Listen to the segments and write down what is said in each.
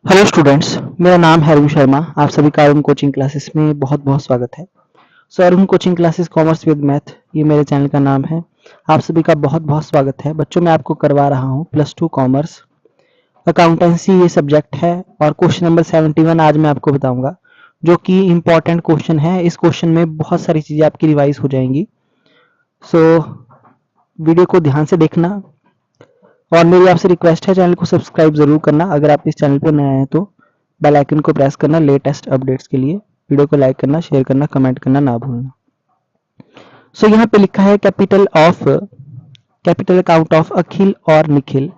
Hello students, मेरा नाम है अरुण शर्मा। आप सभी का अरुण कोचिंग क्लासेस में बहुत बहुत स्वागत है। Arun coaching classes commerce with math, ये मेरे चैनल का नाम है। आप सभी का बहुत बहुत स्वागत है। बच्चों, मैं आपको करवा रहा हूँ +2 कॉमर्स अकाउंटेंसी, ये सब्जेक्ट है। और क्वेश्चन नंबर 71 आज मैं आपको बताऊंगा, जो कि इम्पॉर्टेंट क्वेश्चन है। इस क्वेश्चन में बहुत सारी चीज़ें आपकी रिवाइज हो जाएंगी। सो वीडियो को ध्यान से देखना, और मेरी आपसे रिक्वेस्ट है चैनल को सब्सक्राइब जरूर करना। अगर आप इस चैनल पर नए हैं तो बेल आइकन को प्रेस करना लेटेस्ट अपडेट्स के लिए। वीडियो को लाइक करना, शेयर करना, कमेंट करना ना भूलना। सो यहाँ पे लिखा है कैपिटल अकाउंट ऑफ अखिल और Nikhil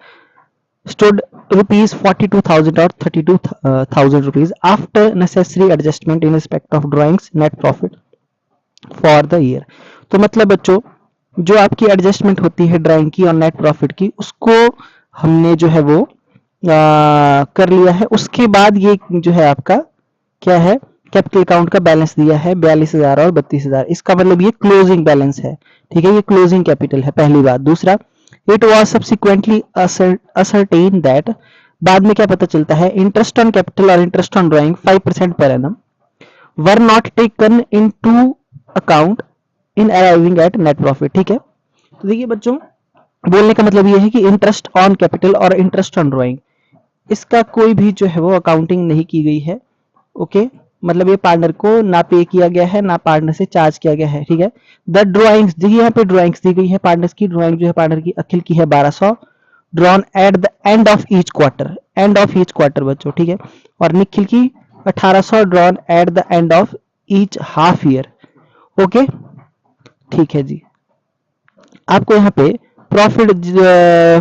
stood ₹42,000 or 32,000 rupees after necessary adjustment in respect of drawings net profit for the year। तो मतलब बच्चों, जो आपकी एडजस्टमेंट होती है ड्राइंग की और नेट प्रॉफिट की, उसको हमने जो है वो कर लिया है। उसके बाद ये जो है आपका क्या है, कैपिटल अकाउंट का बैलेंस दिया है 42,000 और 32,000। इसका मतलब ये क्लोजिंग बैलेंस है, ठीक है। ये क्लोजिंग कैपिटल है, पहली बात। दूसरा, it was subsequently ascertained that, बाद में क्या पता चलता है, इंटरेस्ट ऑन कैपिटल और इंटरेस्ट ऑन ड्राइंग 5% पर annum were not taken into account in arriving at net profit, ठीक है। तो देखिए बच्चों, बोलने का मतलब ये है कि इंटरेस्ट ऑन कैपिटल और इंटरेस्ट ऑन ड्राइंग, इसका कोई भी जो है वो अकाउंटिंग नहीं की गई है। ओके, मतलब ये पार्टनर को ना पे किया गया है, ना पार्टनर से चार्ज किया गया है, ठीक है। द ड्रॉइंग्स, देखिए यहाँ पे ड्रॉइंग्स दी गई है। पार्टनर्स की ड्रॉइंग जो है, पार्टनर की अखिल की है 1200, drawn at the end of each quarter, end of each quarter बच्चों, ठीक है। और निखिल की 1800, drawn at the end of each half year. Okay, ठीक है जी। आपको यहाँ पे प्रॉफिट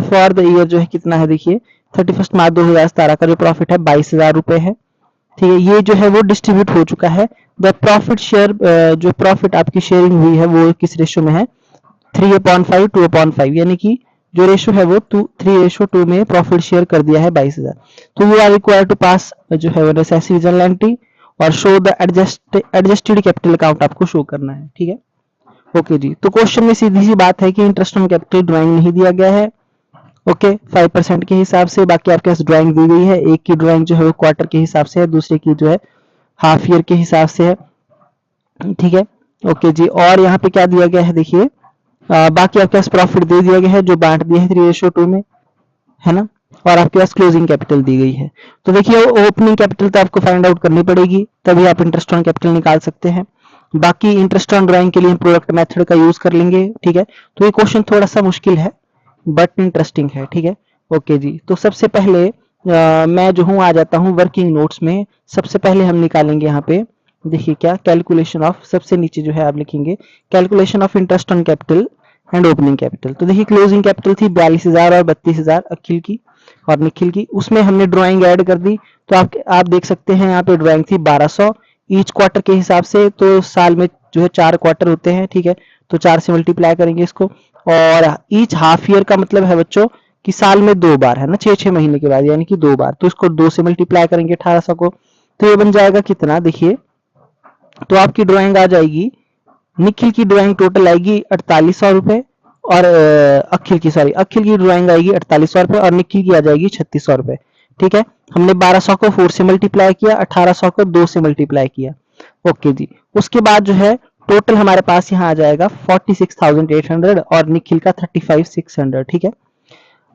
फॉर द ईयर जो है कितना है, देखिए 31 मार्च 2017 का जो प्रॉफिट है 22,000 रुपए है, ठीक है। ये जो है वो डिस्ट्रीब्यूट हो चुका है। द प्रॉफिट शेयर, जो प्रॉफिट आपकी शेयरिंग हुई है वो किस रेशो में है, 3/5 2/5, यानी कि जो रेशो है वो 3:2 में प्रॉफिट शेयर कर दिया है 22,000। तो यू आर रिक्वायर्ड टू पास जो है वो नेसेसरी जनरल एंट्री और show the adjusted capital account आपको शो करना है, ठीक है। ओके जी, तो क्वेश्चन में सीधी सी बात है कि इंटरेस्ट ऑन कैपिटल ड्राइंग नहीं दिया गया है। ओके, 5% के हिसाब से। बाकी आपके पास ड्राइंग दी गई है, एक की ड्राइंग जो है वो क्वार्टर के हिसाब से है, दूसरे की जो है हाफ ईयर के हिसाब से है, ठीक है। ओके जी, और यहाँ पे क्या दिया गया है, देखिए बाकी आपके पास प्रॉफिट दे दिया गया है जो बांट दिया है 3:2 में, है ना। और आपके पास क्लोजिंग कैपिटल दी गई है। तो देखिए ओपनिंग कैपिटल तो आपको फाइंड आउट करनी पड़ेगी, तभी आप इंटरेस्ट ऑन कैपिटल निकाल सकते हैं। बाकी इंटरेस्ट ऑन ड्राइंग के लिए प्रोडक्ट मेथड का यूज कर लेंगे, ठीक है। तो ये क्वेश्चन थोड़ा सा मुश्किल है बट इंटरेस्टिंग है, ठीक है। ओके जी, तो सबसे पहले मैं जो हूँ आ जाता हूँ वर्किंग नोट्स में। सबसे पहले हम निकालेंगे यहाँ पे, देखिए क्या, कैलकुलेशन ऑफ, सबसे नीचे जो है आप लिखेंगे calculation of interest on capital and opening capital. तो देखिए क्लोजिंग कैपिटल थी 42,000 और 32,000 अखिल की और निखिल की, उसमें हमने ड्राइंग ऐड कर दी। तो आप देख सकते हैं यहाँ पे ड्राइंग थी 1200 ईच क्वार्टर के हिसाब से। तो साल में जो है 4 क्वार्टर होते हैं, ठीक है। तो 4 से मल्टीप्लाई करेंगे इसको। और ईच हाफ ईयर का मतलब है बच्चों कि साल में 2 बार, है ना, 6-6 महीने के बाद, यानी कि 2 बार। तो इसको 2 से मल्टीप्लाई करेंगे 1800 को। तो ये बन जाएगा कितना, देखिए, तो आपकी ड्राइंग आ जाएगी, निखिल की ड्राइंग टोटल आएगी 4800 रुपए, और अखिल की ड्राइंग आएगी 4800 रुपए, और निखिल की आ जाएगी 3600 रुपए, ठीक है। हमने 1200 को 4 से मल्टीप्लाई किया, 1800 को 2 से मल्टीप्लाई किया। ओके जी, उसके बाद जो है टोटल हमारे पास यहाँ आ जाएगा 46,800 और निखिल का 35,600, ठीक है।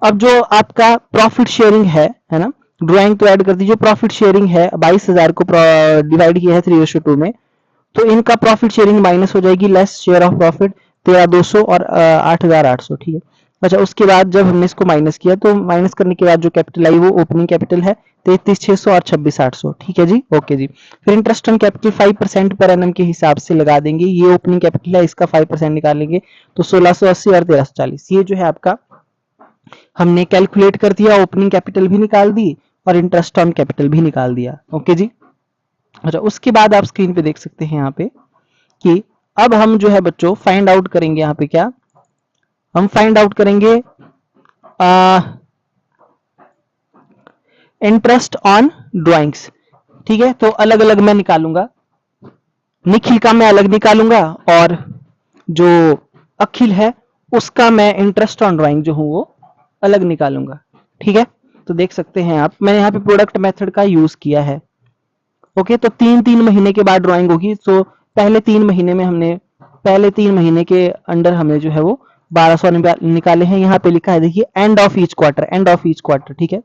अब जो आपका प्रॉफिट शेयरिंग है ना, ड्राइंग तो ऐड कर दी। जो प्रॉफिट शेयरिंग है 22,000 को डिवाइड किया है 3:2 में, तो इनका प्रॉफिट शेयरिंग माइनस हो जाएगी, लेस शेयर ऑफ प्रॉफिट 13,200 और 8,800, ठीक है। अच्छा, उसके बाद जब हमने इसको माइनस किया, तो माइनस करने के बाद जो कैपिटल आई वो ओपनिंग कैपिटल है 33,600 और 26,800, ठीक है जी। ओके जी, फिर इंटरेस्ट ऑन कैपिटल 5% पर एनम के हिसाब से लगा देंगे। ये ओपनिंग कैपिटल है, इसका 5% निकालेंगे तो 1680 और 1340। ये जो है आपका हमने कैलकुलेट कर दिया, ओपनिंग कैपिटल भी निकाल दी और इंटरेस्ट ऑन कैपिटल भी निकाल दिया। ओके जी। अच्छा, उसके बाद आप स्क्रीन पे देख सकते हैं यहाँ पे कि अब हम जो है बच्चों फाइंड आउट करेंगे। यहाँ पे क्या हम फाइंड आउट करेंगे, इंटरेस्ट ऑन ड्राइंग्स, ठीक है। तो अलग अलग मैं निकालूंगा, निखिल का मैं अलग निकालूंगा और जो अखिल है उसका मैं इंटरेस्ट ऑन ड्राइंग जो हूं वो अलग निकालूंगा, ठीक है। तो देख सकते हैं आप, मैंने यहाँ पे प्रोडक्ट मेथड का यूज किया है। ओके, तो 3 महीने के बाद ड्राइंग होगी। तो पहले 3 महीने के अंडर हमने जो है वो 1200 निकाले हैं। यहाँ पे लिखा है देखिए, end of each quarter, end of each quarter, ठीक है।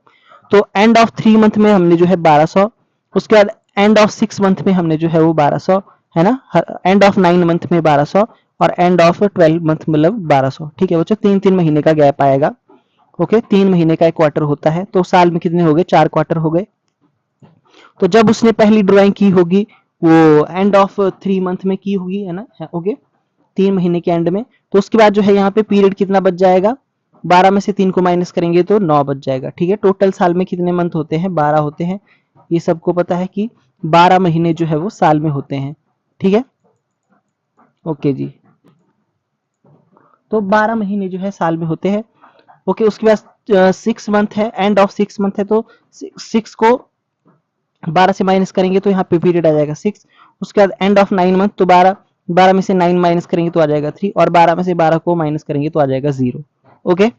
तो एंड ऑफ 3 मंथ में हमने जो है 1200, उसके बाद एंड ऑफ 6 मंथ में हमने जो है वो 1200, है ना, एंड ऑफ 9 मंथ में 1200 और एंड ऑफ 12 मंथ मतलब 1200, ठीक है बच्चों। 3-3 महीने का गैप आएगा। ओके, 3 महीने का एक क्वार्टर होता है, तो साल में कितने हो गए, 4 क्वार्टर हो गए। तो जब उसने पहली ड्राइंग की होगी वो एंड ऑफ 3 मंथ में की होगी, है ना, ओके, 3 महीने के एंड में। तो उसके बाद जो है यहाँ पे पीरियड कितना बच जाएगा, 12 में से 3 को माइनस करेंगे तो 9 बच जाएगा, ठीक है। टोटल साल में कितने मंथ होते हैं, 12 होते हैं। ये सबको पता है कि 12 महीने जो है वो साल में होते हैं, ठीक है। ओके जी, तो 12 महीने जो है साल में होते हैं। ओके, उसके बाद 6 मंथ है, एंड ऑफ 6 मंथ है, तो 6 को 12 से माइनस करेंगे तो यहाँ पे पीरियड आ जाएगा 6। उसके बाद एंड ऑफ 9 मंथ, तो 12 में से 9 माइनस करेंगे तो आ जाएगा 3, और 12 में से 12 को माइनस करेंगे तो आ जाएगा 0। ओके,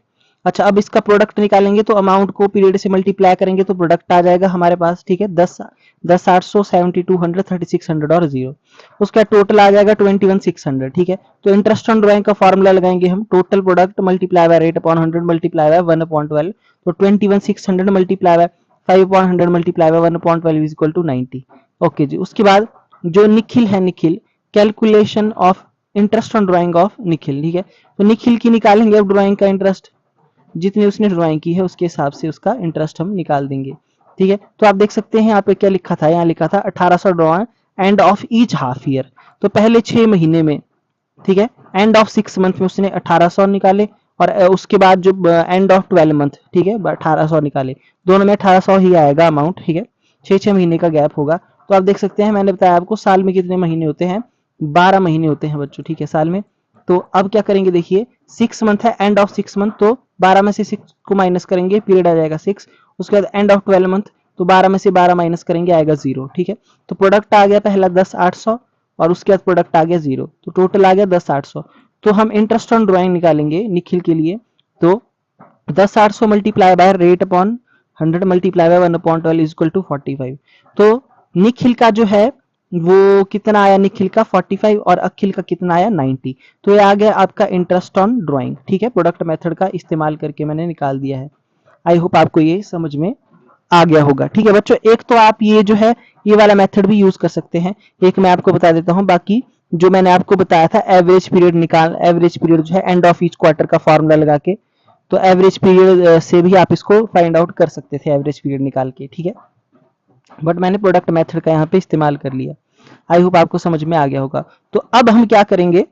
अच्छा, अब इसका प्रोडक्ट निकालेंगे तो अमाउंट को पीरियड से मल्टीप्लाई करेंगे तो प्रोडक्ट आ जाएगा हमारे पास, ठीक है, 10 800 7200 3600 और 0। उसका टोटल आ जाएगा 21600, ठीक है। तो इंटरेस्ट ऑन ड्राइंग का फॉर्मूला लगाएंगे हम, total product multiply by rate upon 100 multiply by 1/12। तो 21600 multiply by 5/100 multiply by 1/12 is equal to 90। Okay जी, उसके बाद जो निखिल है, Nikhil, calculation of interest on drawing of Nikhil, ठीक है। तो निखिल की निकालेंगे अब ड्राइंग का इंटरेस्ट, जितनी उसने ड्राइंग की है उसके हिसाब से उसका इंटरेस्ट हम निकाल देंगे, ठीक है। तो आप देख सकते हैं यहाँ पे क्या लिखा था, यहाँ लिखा था 1800 drawn end of each half year. तो पहले 6 महीने में, ठीक है, एंड ऑफ 6 मंथ में उसने 1800 निकाले, और उसके बाद जो एंड ऑफ 12 मंथ, ठीक है, 1800 निकाले। दोनों में 1800 ही आएगा अमाउंट, ठीक है। 6-6 महीने का गैप होगा। तो आप देख सकते हैं, मैंने बताया आपको साल में कितने महीने होते हैं, 12 महीने होते हैं बच्चों, ठीक है, साल में। तो अब क्या करेंगे, देखिए 6 मंथ है, एंड ऑफ 6 मंथ, तो 12 में से 6 को माइनस करेंगे, पीरियड आ जाएगा 6। उसके बाद एंड ऑफ 12 मंथ, तो 12 में से 12 माइनस करेंगे, आएगा 0, ठीक है। तो प्रोडक्ट आ गया पहला 10,800, और उसके बाद प्रोडक्ट आ गया 0, तो टोटल आ गया 10,800। तो हम इंटरेस्ट ऑन ड्राइंग निकालेंगे निखिल के लिए। तो 10,800 multiply by rate upon 100 multiply by 1/12 is equal to 45। तो निखिल का जो है वो कितना आया, निखिल का 45, और अखिल का कितना आया, 90। तो ये आ गया आपका इंटरेस्ट ऑन ड्राइंग, ठीक है। प्रोडक्ट मेथड का इस्तेमाल करके मैंने निकाल दिया है। आई होप आपको ये समझ में आ गया होगा, ठीक है बच्चों। एक तो आप ये जो है ये वाला मेथड भी यूज कर सकते हैं, एक मैं आपको बता देता हूँ। बाकी जो मैंने आपको बताया था एवरेज पीरियड एवरेज पीरियड जो है एंड ऑफ ईच क्वार्टर का फॉर्मूला लगा के, तो एवरेज पीरियड से भी आप इसको फाइंड आउट कर सकते थे, एवरेज पीरियड निकाल के, ठीक है। बट मैंने प्रोडक्ट मेथड का यहाँ पे इस्तेमाल कर लिया। आई होप आपको समझ में आ गया होगा। तो अब हम क्या करेंगे,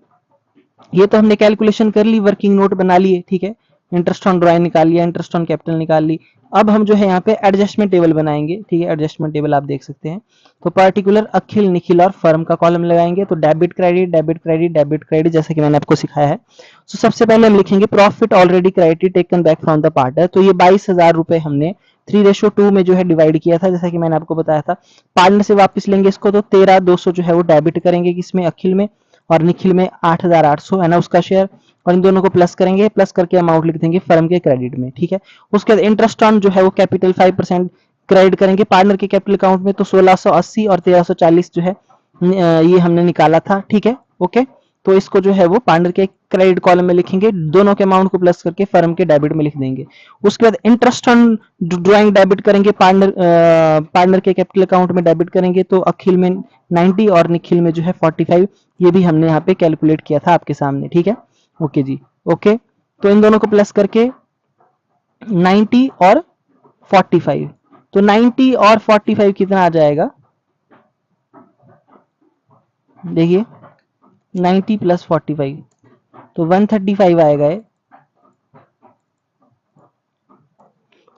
ये तो हमने कैलकुलेशन कर ली, वर्किंग नोट बना लिए, ठीक है, इंटरेस्ट ऑन ड्राइंग निकाल लिया, इंटरेस्ट ऑन कैपिटल निकाल ली। अब हम जो है यहाँ पे एडजस्टमेंट टेबल बनाएंगे, ठीक है। एडजस्टमेंट टेबल आप देख सकते हैं। तो पर्टिकुलर अखिल, निखिल और फर्म का कॉलम लगाएंगे। तो debit credit, debit credit, debit credit, जैसे कि मैंने आपको सिखाया है। तो सबसे पहले हम लिखेंगे profit already credited taken back from the partner. तो ये 22,000 रुपए हमने 3:2 में जो है डिवाइड किया था, जैसा कि मैंने आपको बताया था। पार्टनर से वापस लेंगे इसको, तो 13,200 जो है वो डेबिट करेंगे किसमें, अखिल में, और निखिल में 8,800 है ना उसका शेयर, और इन दोनों को प्लस करेंगे, प्लस करके अमाउंट लिख देंगे फर्म के क्रेडिट में, ठीक है। उसके बाद इंटरेस्ट ऑन जो है वो कैपिटल 5% क्रेडिट करेंगे पार्टनर के कैपिटल अकाउंट में। तो 1680 और 1340 जो है ये हमने निकाला था, ठीक है, ओके। तो इसको जो है वो पार्टनर के क्रेडिट कॉलम में लिखेंगे, दोनों के अमाउंट को प्लस करके फर्म के डेबिट में लिख देंगे। उसके बाद इंटरेस्ट ऑन ड्राइंग डेबिट करेंगे, पार्टनर के कैपिटल अकाउंट में डेबिट करेंगे। तो अखिल में 90 और निखिल में जो है 45, ये भी हमने यहाँ पे कैलकुलेट किया था आपके सामने, ठीक है। ओके जी, ओके। तो इन दोनों को प्लस करके 90 और 45, तो 90 और 45 कितना आ जाएगा, देखिए 90 प्लस 45, तो 135 आएगा ये।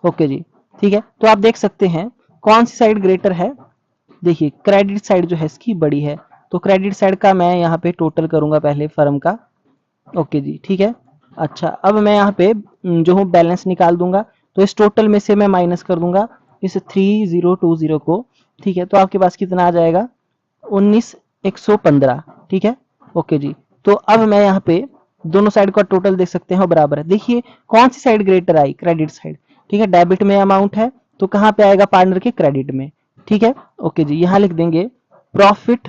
ओके जी, ठीक है। तो आप देख सकते हैं कौन सी साइड ग्रेटर है, देखिए क्रेडिट साइड जो है इसकी बड़ी है। तो क्रेडिट साइड का मैं यहाँ पे टोटल करूंगा पहले फर्म का। ओके जी, ठीक है। अच्छा, अब मैं यहाँ पे जो हूँ बैलेंस निकाल दूंगा। तो इस टोटल में से मैं माइनस कर दूंगा इस 3020 को, ठीक है। तो आपके पास कितना आ जाएगा, 19,115, ठीक है। ओके जी, तो अब मैं यहाँ पे दोनों साइड का टोटल देख सकते हैं बराबर है। देखिए कौन सी साइड ग्रेटर आई, क्रेडिट साइड, ठीक है, डेबिट में अमाउंट है तो कहाँ पे आएगा, पार्टनर के क्रेडिट में, ठीक है। ओके जी, यहाँ लिख देंगे प्रॉफिट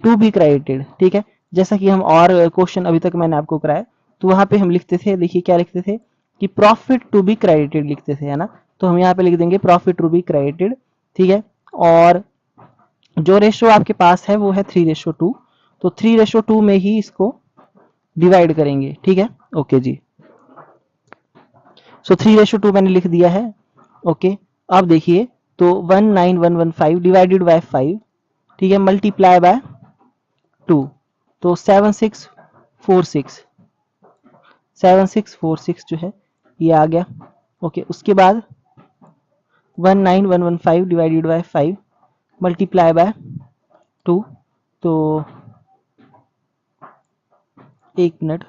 टू बी क्रेडिटेड, ठीक है। जैसा कि हम और क्वेश्चन अभी तक मैंने आपको कराया, तो वहां पे हम लिखते थे, देखिए क्या लिखते थे कि प्रॉफिट टू बी क्रेडिटेड लिखते थे, है ना। तो हम यहाँ पे लिख देंगे प्रॉफिट टू बी क्रेडिटेड, ठीक है। और जो रेशो आपके पास है वो है 3:2, तो 3:2 में ही इसको डिवाइड करेंगे, ठीक है। ओके जी, सो 3:2 मैंने लिख दिया है। ओके, अब देखिए तो 19115 डिवाइडेड बाय 5, ठीक है, मल्टीप्लाई बाय 2, तो 7646 जो है ये आ गया। ओके, उसके बाद 19115 डिवाइडेड बाय 5 मल्टीप्लाई बाय 2, तो एक minute,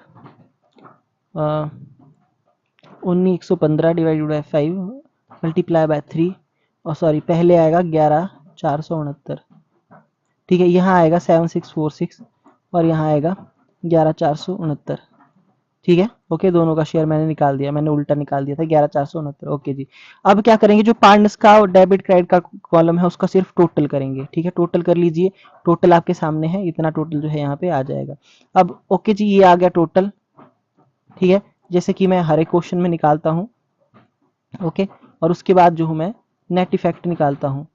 1915 divided by 5 multiply by 3, और सॉरी पहले आएगा 11469, ठीक है। यहाँ आएगा 7646 और यहाँ आएगा 11469, ठीक है। ओके, दोनों का शेयर मैंने निकाल दिया, मैंने उल्टा निकाल दिया था 11469। ओके जी, अब क्या करेंगे, जो पार्टनर्स का डेबिट क्रेडिट का कॉलम है उसका सिर्फ टोटल करेंगे, ठीक है। टोटल कर लीजिए, टोटल आपके सामने है, इतना टोटल जो है यहाँ पे आ जाएगा। अब ओके जी, ये आ गया टोटल, ठीक है, जैसे कि मैं हर एक क्वेश्चन में निकालता हूँ। ओके, और उसके बाद जो हूँ मैं नेट इफेक्ट निकालता हूँ,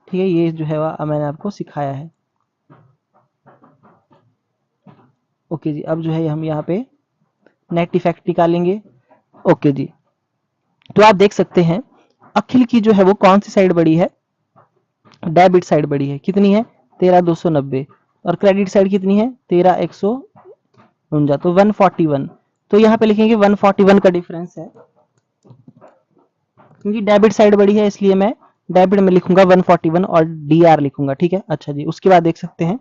ठीक है। ये जो है वह मैंने आपको सिखाया है। ओके जी, अब जो है हम यहाँ पे नेट इफेक्ट निकालेंगे। ओके जी, तो आप देख सकते हैं अखिल की जो है वो कौन सी साइड बड़ी है, डेबिट साइड बड़ी है, कितनी है 13290, और क्रेडिट साइड कितनी है 13149, तो 141। तो यहाँ पे लिखेंगे 141 का डिफरेंस है, क्योंकि डेबिट साइड बड़ी है इसलिए मैं डेबिट में लिखूंगा 141 और डीआर लिखूंगा, ठीक है। अच्छा जी, उसके बाद देख सकते हैं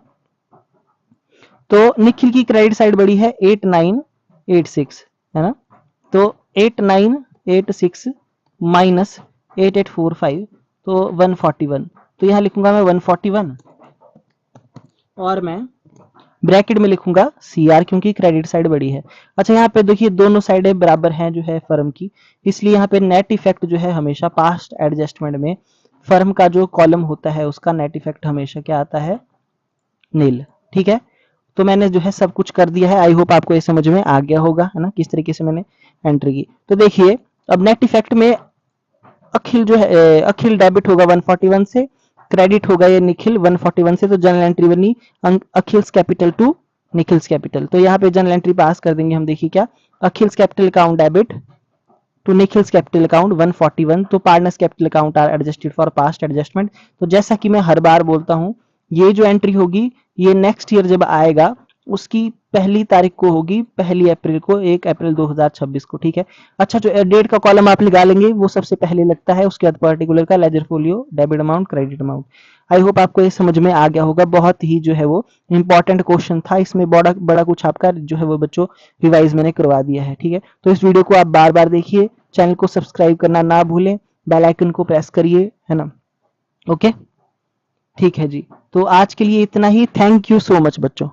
तो निखिल की क्रेडिट साइड बड़ी है 8986, है ना। तो 8986 माइनस 8845, तो 141, तो यहाँ लिखूंगा मैं 141, और मैं ब्रैकेट में लिखूंगा सीआर, क्योंकि क्रेडिट साइड बड़ी है। अच्छा, यहाँ पे देखिए दोनों साइडें बराबर हैं जो है फर्म की, इसलिए यहाँ पे नेट इफेक्ट जो है हमेशा पास्ट एडजस्टमेंट में फर्म का जो कॉलम होता है उसका नेट इफेक्ट हमेशा क्या आता है, नील, ठीक है। तो मैंने जो है सब कुछ कर दिया है, आई होप आपको ये समझ में आ गया होगा, है ना, किस तरीके से मैंने एंट्री की। तो देखिए अब नेट इफेक्ट में अखिल जो है अखिल डेबिट होगा 141 से, क्रेडिट होगा ये निखिल 141 से, तो जनरल एंट्री बनी अखिल्स कैपिटल टू निखिल्स कैपिटल। तो यहाँ पे जनरल एंट्री पास कर देंगे हम, देखिए क्या, Akhil's capital account debit to Nikhil's capital account 141, तो partners capital account are adjusted for past adjustment. तो जैसा कि मैं हर बार बोलता हूँ, ये जो एंट्री होगी ये नेक्स्ट ईयर जब आएगा उसकी पहली तारीख को होगी, 1 अप्रैल को, 1 अप्रैल 2026 को, ठीक है। अच्छा, जो डेट का कॉलम आप लगा लेंगे वो सबसे पहले लगता है, उसके बाद पर्टिकुलर का ledger folio, debit amount, credit amount. I hope आपको ये समझ में आ गया होगा, बहुत ही जो है वो इंपॉर्टेंट क्वेश्चन था, इसमें बड़ा बड़ा कुछ आपका जो है वो बच्चों रिवाइज मैंने करवा दिया है, ठीक है। तो इस वीडियो को आप बार बार देखिए, चैनल को सब्सक्राइब करना ना भूलें, बेल आइकन को प्रेस करिए, है ना। ओके, ठीक है जी, तो आज के लिए इतना ही, थैंक यू सो मच बच्चों।